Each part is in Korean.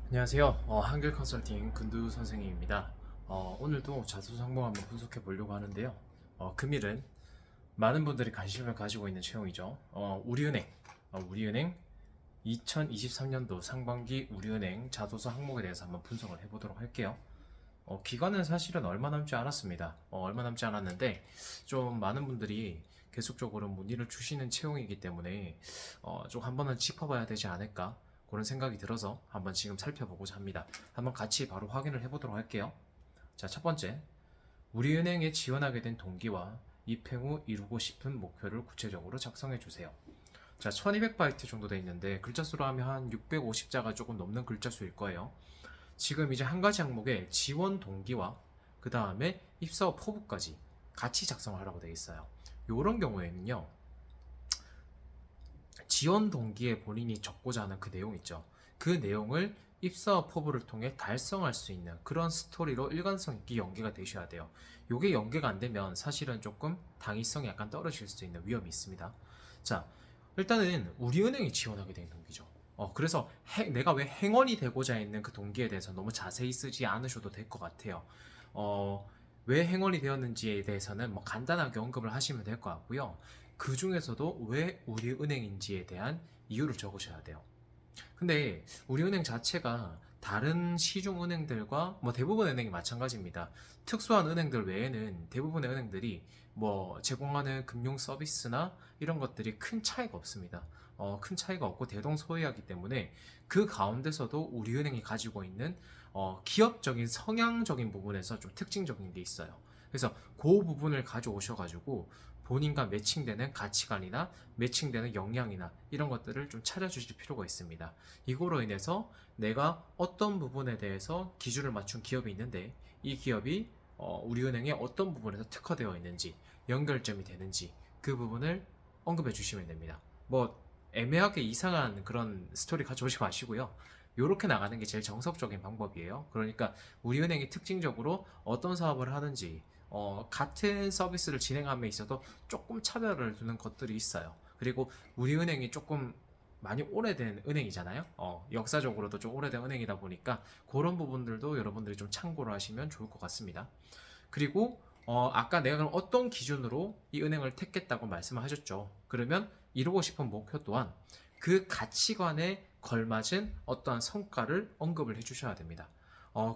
안녕하세요. 한글 컨설팅 근두 선생님입니다. 오늘도 자소서 항목 한번 분석해 보려고 하는데요. 금일은 많은 분들이 관심을 가지고 있는 채용이죠. 우리은행 2023년도 상반기 우리은행 자소서 항목에 대해서 한번 분석을 해보도록 할게요. 기간은 사실은 얼마 남지 않았습니다. 얼마 남지 않았는데 좀 많은 분들이 계속적으로 문의를 주시는 채용이기 때문에 좀 한 번은 짚어봐야 되지 않을까 그런 생각이 들어서 한번 지금 살펴보고자 합니다. 한번 같이 바로 확인을 해보도록 할게요. 자, 첫 번째, 우리은행에 지원하게 된 동기와 입행 후 이루고 싶은 목표를 구체적으로 작성해 주세요. 자, 1200바이트 정도 돼 있는데 글자 수로 하면 한 650자가 조금 넘는 글자 수일 거예요. 지금 이제 한 가지 항목에 지원 동기와 그 다음에 입사 후 포부까지 같이 작성을 하라고 되어 있어요. 이런 경우에는요, 지원 동기에 본인이 적고자 하는 그 내용 있죠. 그 내용을 입사와 포부를 통해 달성할 수 있는 그런 스토리로 일관성 있게 연계가 되셔야 돼요. 이게 연계가 안 되면 사실은 조금 당위성이 약간 떨어질 수 있는 위험이 있습니다. 자, 일단은 우리은행이 지원하게 된 동기죠. 그래서 내가 왜 행원이 되고자 했는 그 동기에 대해서 너무 자세히 쓰지 않으셔도 될 것 같아요. 왜 행원이 되었는지에 대해서는 뭐 간단하게 언급을 하시면 될 것 같고요. 그 중에서도 왜 우리은행인지에 대한 이유를 적으셔야 돼요. 근데 우리은행 자체가 다른 시중은행들과 뭐 대부분 은행이 마찬가지입니다. 특수한 은행들 외에는 대부분의 은행들이 뭐 제공하는 금융 서비스나 이런 것들이 큰 차이가 없습니다. 큰 차이가 없고 대동소이하기 때문에 그 가운데서도 우리은행이 가지고 있는 기업적인 성향적인 부분에서 좀 특징적인 게 있어요. 그래서 그 부분을 가져오셔가지고 본인과 매칭되는 가치관이나 매칭되는 역량이나 이런 것들을 좀 찾아주실 필요가 있습니다. 이거로 인해서 내가 어떤 부분에 대해서 기준을 맞춘 기업이 있는데 이 기업이 우리은행의 어떤 부분에서 특화되어 있는지 연결점이 되는지 그 부분을 언급해 주시면 됩니다. 뭐 애매하게 이상한 그런 스토리 가져오지 마시고요. 이렇게 나가는 게 제일 정석적인 방법이에요. 그러니까 우리은행이 특징적으로 어떤 사업을 하는지 같은 서비스를 진행함에 있어도 조금 차별을 두는 것들이 있어요. 그리고 우리은행이 조금 많이 오래된 은행이잖아요. 역사적으로도 좀 오래된 은행이다 보니까 그런 부분들도 여러분들이 좀 참고를 하시면 좋을 것 같습니다. 그리고 아까 내가 그럼 어떤 기준으로 이 은행을 택했다고 말씀을 하셨죠. 그러면 이루고 싶은 목표 또한 그 가치관에 걸맞은 어떠한 성과를 언급을 해주셔야 됩니다.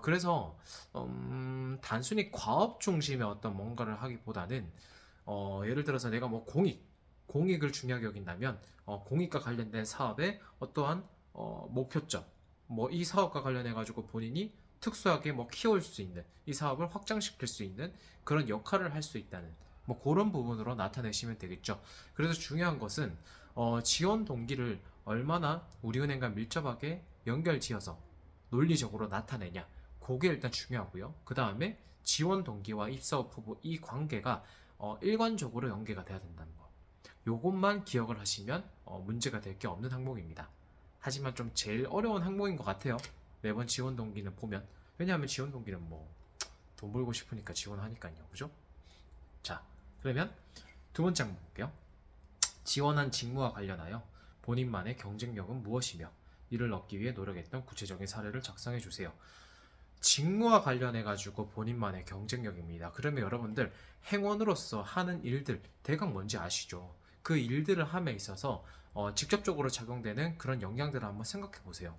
그래서 단순히 과업 중심의 어떤 뭔가를 하기보다는 예를 들어서 내가 뭐 공익을 중요하게 여긴다면 공익과 관련된 사업의 어떠한 목표점, 뭐 이 사업과 관련해 가지고 본인이 특수하게 뭐 키울 수 있는 이 사업을 확장시킬 수 있는 그런 역할을 할 수 있다는 뭐 그런 부분으로 나타내시면 되겠죠. 그래서 중요한 것은 지원 동기를 얼마나 우리은행과 밀접하게 연결지어서 논리적으로 나타내냐 그게 일단 중요하고요. 그 다음에 지원 동기와 입사 후보 이 관계가 일관적으로 연계가 돼야 된다는 거. 요것만 기억을 하시면 문제가 될 게 없는 항목입니다. 하지만 좀 제일 어려운 항목인 것 같아요. 매번 지원 동기는 보면. 왜냐하면 지원 동기는 뭐 돈 벌고 싶으니까 지원하니까요. 그죠? 자, 그러면 두 번째 항목 볼게요. 지원한 직무와 관련하여 본인만의 경쟁력은 무엇이며 이를 얻기 위해 노력했던 구체적인 사례를 작성해 주세요. 직무와 관련해 가지고 본인만의 경쟁력입니다. 그러면 여러분들 행원으로서 하는 일들 대강 뭔지 아시죠? 그 일들을 함에 있어서 직접적으로 작용되는 그런 영향들을 한번 생각해 보세요.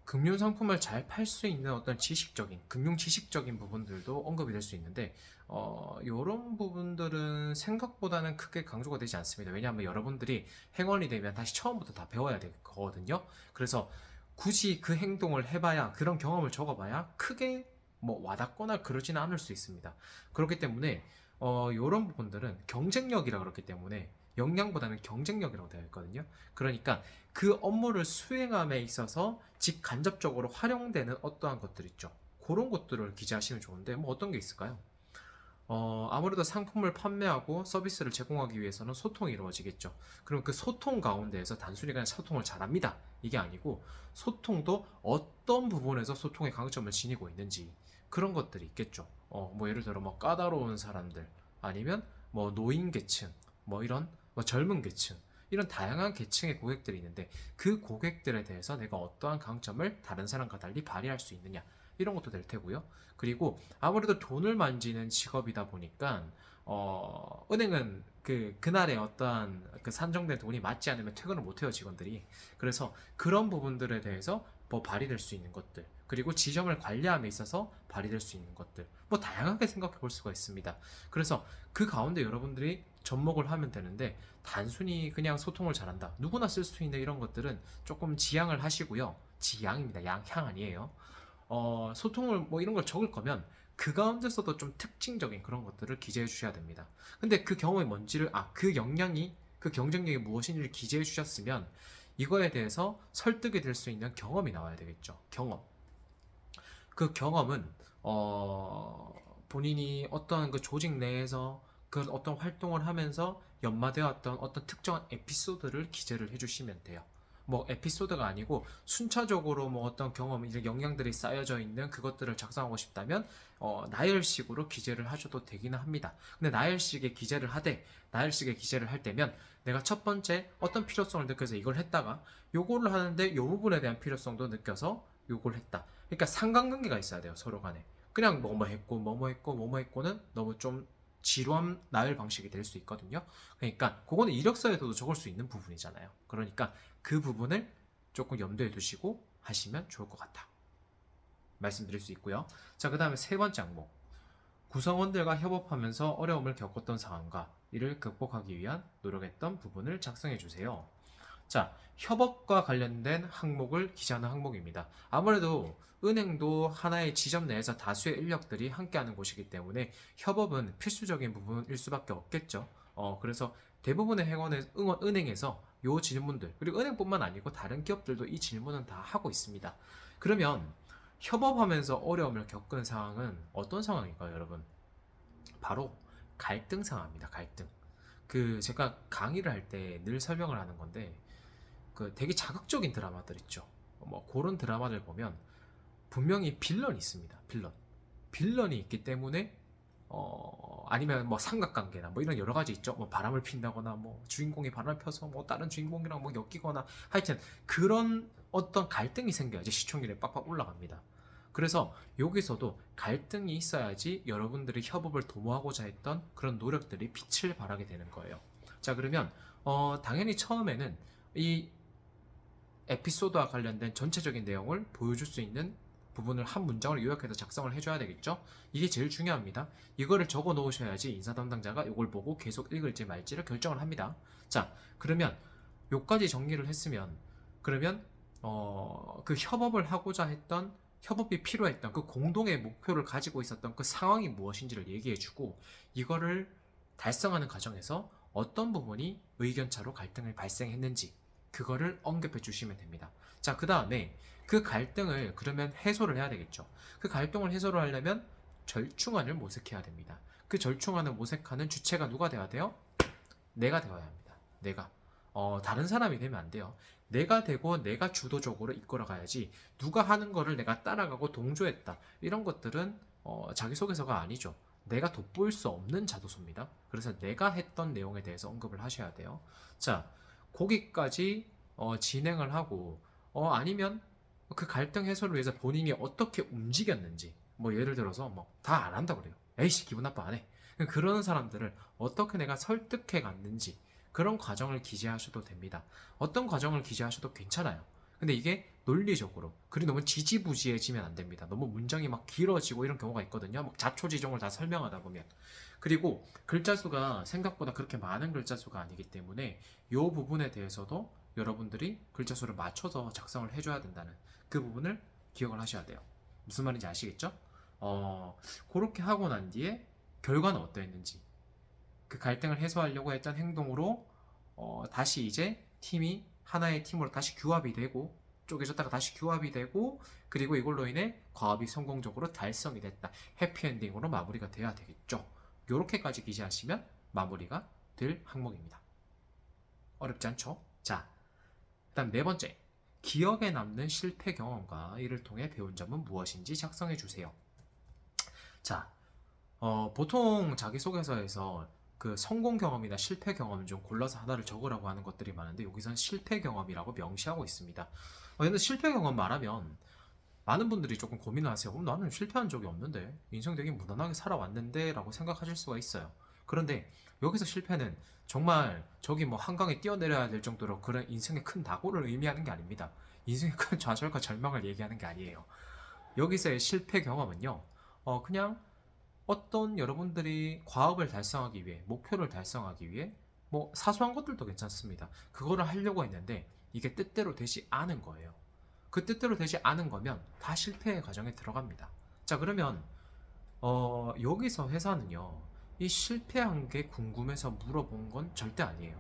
금융 상품을 잘 팔 수 있는 어떤 지식적인 금융 지식적인 부분들도 언급이 될 수 있는데 이런 부분들은 생각보다는 크게 강조가 되지 않습니다. 왜냐하면 여러분들이 행원이 되면 다시 처음부터 다 배워야 되거든요. 그래서 굳이 그 행동을 해봐야 그런 경험을 적어봐야 크게 뭐 와닿거나 그러지는 않을 수 있습니다. 그렇기 때문에 이런 부분들은 경쟁력이라 그렇기 때문에 역량보다는 경쟁력이라고 되어 있거든요. 그러니까 그 업무를 수행함에 있어서 직간접적으로 활용되는 어떠한 것들 있죠. 그런 것들을 기재하시면 좋은데 뭐 어떤 게 있을까요? 아무래도 상품을 판매하고 서비스를 제공하기 위해서는 소통이 이루어지겠죠. 그럼 그 소통 가운데에서 단순히 그냥 소통을 잘합니다. 이게 아니고 소통도 어떤 부분에서 소통의 강점을 지니고 있는지 그런 것들이 있겠죠. 뭐 예를 들어 뭐 까다로운 사람들 아니면 뭐 노인 계층 뭐 이런 뭐 젊은 계층 이런 다양한 계층의 고객들이 있는데 그 고객들에 대해서 내가 어떠한 강점을 다른 사람과 달리 발휘할 수 있느냐 이런 것도 될 테고요. 그리고 아무래도 돈을 만지는 직업이다 보니까 은행은 그날에 어떠한 그 산정된 돈이 맞지 않으면 퇴근을 못 해요, 직원들이. 그래서 그런 부분들에 대해서 뭐 발휘될 수 있는 것들, 그리고 지점을 관리함에 있어서 발휘될 수 있는 것들, 뭐 다양하게 생각해 볼 수가 있습니다. 그래서 그 가운데 여러분들이 접목을 하면 되는데, 단순히 그냥 소통을 잘한다, 누구나 쓸 수 있는 이런 것들은 조금 지양을 하시고요. 지양입니다. 향 아니에요. 소통을 뭐 이런 걸 적을 거면 그 가운데서도 좀 특징적인 그런 것들을 기재해 주셔야 됩니다. 근데 그 경험이 뭔지를, 그 역량이, 그 경쟁력이 무엇인지를 기재해 주셨으면 이거에 대해서 설득이 될 수 있는 경험이 나와야 되겠죠. 경험. 그 경험은 본인이 어떤 그 조직 내에서 그 어떤 활동을 하면서 연마되었던 어떤 특정한 에피소드를 기재를 해주시면 돼요. 뭐 에피소드가 아니고 순차적으로 뭐 어떤 경험, 이제 역량들이 쌓여져 있는 그것들을 작성하고 싶다면 나열식으로 기재를 하셔도 되기는 합니다. 근데 나열식에 기재를 할 때면 내가 첫 번째 어떤 필요성을 느껴서 이걸 했다가 요거를 하는데 요 부분에 대한 필요성도 느껴서 요걸 했다. 그러니까 상관관계가 있어야 돼요, 서로 간에. 그냥 뭐뭐 했고 뭐뭐 했고 뭐뭐 했고는 너무 좀 지루한 나열 방식이 될 수 있거든요. 그러니까 그거는 이력서에도 적을 수 있는 부분이잖아요. 그러니까 그 부분을 조금 염두에 두시고 하시면 좋을 것 같다, 말씀드릴 수 있고요. 자, 그 다음에 세 번째 항목. 구성원들과 협업하면서 어려움을 겪었던 상황과 이를 극복하기 위한 노력했던 부분을 작성해 주세요. 자, 협업과 관련된 항목을 기재하는 항목입니다. 아무래도 은행도 하나의 지점 내에서 다수의 인력들이 함께하는 곳이기 때문에 협업은 필수적인 부분일 수밖에 없겠죠. 그래서 대부분의 은행에서 요 질문들, 그리고 은행뿐만 아니고 다른 기업들도 이 질문은 다 하고 있습니다. 그러면 협업하면서 어려움을 겪은 상황은 어떤 상황일까요, 여러분? 바로 갈등 상황입니다. 갈등. 제가 강의를 할 때 늘 설명을 하는 건데, 되게 자극적인 드라마들 있죠. 뭐 그런 드라마를 보면 분명히 빌런이 있습니다. 빌런이 있기 때문에 아니면 뭐 삼각관계나 뭐 이런 여러 가지 있죠. 뭐 바람을 핀다거나 뭐 주인공이 바람을 펴서 뭐 다른 주인공이랑 뭐 엮이거나, 하여튼 그런 어떤 갈등이 생겨야지 시청률이 빡빡 올라갑니다. 그래서 여기서도 갈등이 있어야지 여러분들이 협업을 도모하고자 했던 그런 노력들이 빛을 발하게 되는 거예요. 자, 그러면 당연히 처음에는 이 에피소드와 관련된 전체적인 내용을 보여줄 수 있는 부분을 한 문장으로 요약해서 작성을 해줘야 되겠죠. 이게 제일 중요합니다. 이거를 적어 놓으셔야지 인사 담당자가 이걸 보고 계속 읽을지 말지를 결정을 합니다. 자, 그러면 요까지 정리를 했으면, 그러면 그 협업을 하고자 했던, 협업이 필요했던 그 공동의 목표를 가지고 있었던 그 상황이 무엇인지를 얘기해주고, 이거를 달성하는 과정에서 어떤 부분이 의견차로 갈등을 발생했는지 그거를 언급해 주시면 됩니다. 자, 그 다음에 그 갈등을 그러면 해소를 해야 되겠죠. 그 갈등을 해소를 하려면 절충안을 모색해야 됩니다. 그 절충안을 모색하는 주체가 누가 되어야 돼요? 내가 되어야 합니다. 내가. 다른 사람이 되면 안 돼요. 내가 되고 내가 주도적으로 이끌어가야지, 누가 하는 거를 내가 따라가고 동조했다, 이런 것들은 자기소개서가 아니죠. 내가 돋보일 수 없는 자도소입니다. 그래서 내가 했던 내용에 대해서 언급을 하셔야 돼요. 자, 거기까지 진행을 하고, 아니면 그 갈등 해소를 위해서 본인이 어떻게 움직였는지, 뭐 예를 들어서 뭐 다 안 한다 그래요. 에이씨, 기분 나빠, 안 해. 그런 사람들을 어떻게 내가 설득해 갔는지, 그런 과정을 기재하셔도 됩니다. 어떤 과정을 기재하셔도 괜찮아요. 근데 이게 논리적으로, 그리고 너무 지지부지해지면 안 됩니다. 너무 문장이 막 길어지고 이런 경우가 있거든요. 막 자초지종을 다 설명하다 보면. 그리고 글자 수가 생각보다 그렇게 많은 글자 수가 아니기 때문에 이 부분에 대해서도 여러분들이 글자 수를 맞춰서 작성을 해줘야 된다는 그 부분을 기억을 하셔야 돼요. 무슨 말인지 아시겠죠? 그렇게 하고 난 뒤에 결과는 어떠했는지, 그 갈등을 해소하려고 했던 행동으로 다시 이제 팀이 하나의 팀으로 다시 규합이 되고, 쪼개졌다가 다시 규합이 되고, 그리고 이걸로 인해 과업이 성공적으로 달성이 됐다, 해피엔딩으로 마무리가 돼야 되겠죠. 요렇게까지 기재하시면 마무리가 될 항목입니다. 어렵지 않죠? 자, 그다음 네 번째, 기억에 남는 실패 경험과 이를 통해 배운 점은 무엇인지 작성해 주세요. 자, 보통 자기소개서에서 그 성공 경험이나 실패 경험 좀 골라서 하나를 적으라고 하는 것들이 많은데 여기서는 실패 경험이라고 명시하고 있습니다. 근데 실패 경험 말하면 많은 분들이 조금 고민을 하세요. 나는 실패한 적이 없는데 인생 되게 무난하게 살아왔는데 라고 생각하실 수가 있어요. 그런데 여기서 실패는 정말 저기 뭐 한강에 뛰어내려야 될 정도로 그런 인생의 큰 낙오를 의미하는 게 아닙니다. 인생의 큰 좌절과 절망을 얘기하는 게 아니에요. 여기서의 실패 경험은요, 그냥 어떤 여러분들이 과업을 달성하기 위해, 목표를 달성하기 위해, 뭐 사소한 것들도 괜찮습니다. 그거를 하려고 했는데 이게 뜻대로 되지 않은 거예요. 그 뜻대로 되지 않은 거면 다 실패의 과정에 들어갑니다. 자, 그러면 여기서 회사는요, 이 실패한 게 궁금해서 물어본 건 절대 아니에요.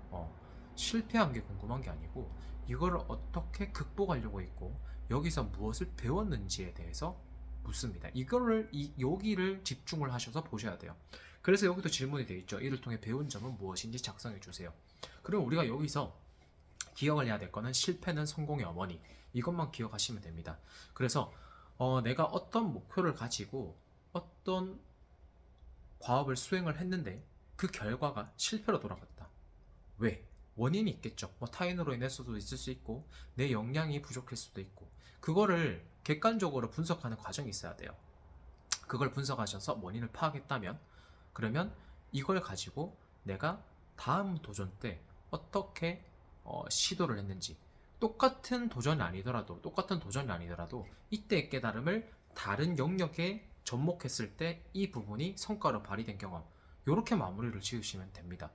어, 실패한 게 궁금한 게 아니고 이거를 어떻게 극복하려고 했고 여기서 무엇을 배웠는지에 대해서 묻습니다. 이거를 여기를 집중을 하셔서 보셔야 돼요. 그래서 여기도 질문이 되어 있죠. 이를 통해 배운 점은 무엇인지 작성해 주세요. 그럼 우리가 여기서 기억을 해야 될 거는 실패는 성공의 어머니. 이것만 기억하시면 됩니다. 그래서 내가 어떤 목표를 가지고 어떤 과업을 수행을 했는데 그 결과가 실패로 돌아갔다. 왜? 원인이 있겠죠. 뭐 타인으로 인해서도 있을 수 있고 내 역량이 부족할 수도 있고 그거를 객관적으로 분석하는 과정이 있어야 돼요. 그걸 분석하셔서 원인을 파악했다면 그러면 이걸 가지고 내가 다음 도전 때 어떻게 시도를 했는지 똑같은 도전이 아니더라도 이때의 깨달음을 다른 영역에 접목했을 때 이 부분이 성과로 발휘된 경험 이렇게 마무리를 지으시면 됩니다.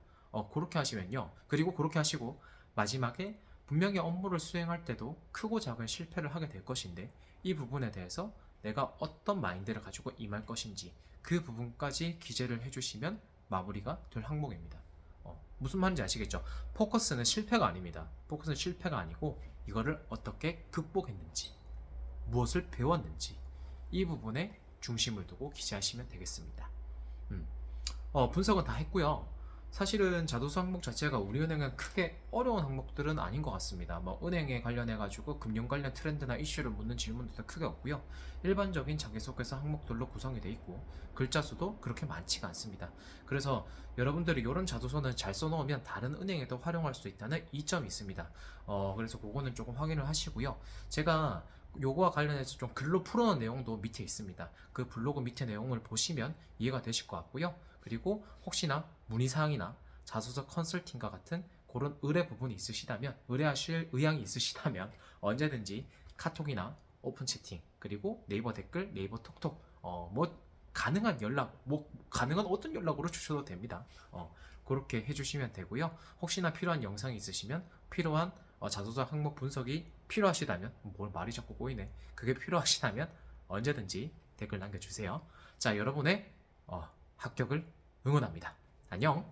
그렇게 하시면요. 그리고 그렇게 하시고 마지막에 분명히 업무를 수행할 때도 크고 작은 실패를 하게 될 것인데 이 부분에 대해서 내가 어떤 마인드를 가지고 임할 것인지 그 부분까지 기재를 해주시면 마무리가 될 항목입니다. 무슨 말인지 아시겠죠? 포커스는 실패가 아닙니다. 포커스는 실패가 아니고 이거를 어떻게 극복했는지 무엇을 배웠는지 이 부분에 중심을 두고 기재하시면 되겠습니다. 분석은 다 했고요. 사실은 자도수 항목 자체가 우리은행은 크게 어려운 항목들은 아닌 것 같습니다. 뭐 은행에 관련해가지고 금융 관련 트렌드나 이슈를 묻는 질문들도 크게 없고요. 일반적인 자기소개서 항목들로 구성이 되어 있고 글자 수도 그렇게 많지가 않습니다. 그래서 여러분들이 이런 자도서는 잘 써놓으면 다른 은행에도 활용할 수 있다는 이점이 있습니다. 그래서 그거는 조금 확인을 하시고요. 제가 요거와 관련해서 좀 글로 풀어놓은 내용도 밑에 있습니다. 그 블로그 밑에 내용을 보시면 이해가 되실 것 같고요. 그리고 혹시나 문의사항이나 자소서 컨설팅과 같은 그런 의뢰 부분이 있으시다면 의뢰하실 의향이 있으시다면 언제든지 카톡이나 오픈 채팅 그리고 네이버 댓글 네이버 톡톡 뭐 가능한 연락 뭐 가능한 어떤 연락으로 주셔도 됩니다. 그렇게 해주시면 되고요. 혹시나 필요한 영상이 있으시면 필요한 자소서 항목 분석이 필요하시다면 뭘 말이 자꾸 꼬이네. 그게 필요하시다면 언제든지 댓글 남겨주세요. 자, 여러분의 합격을 응원합니다. 안녕.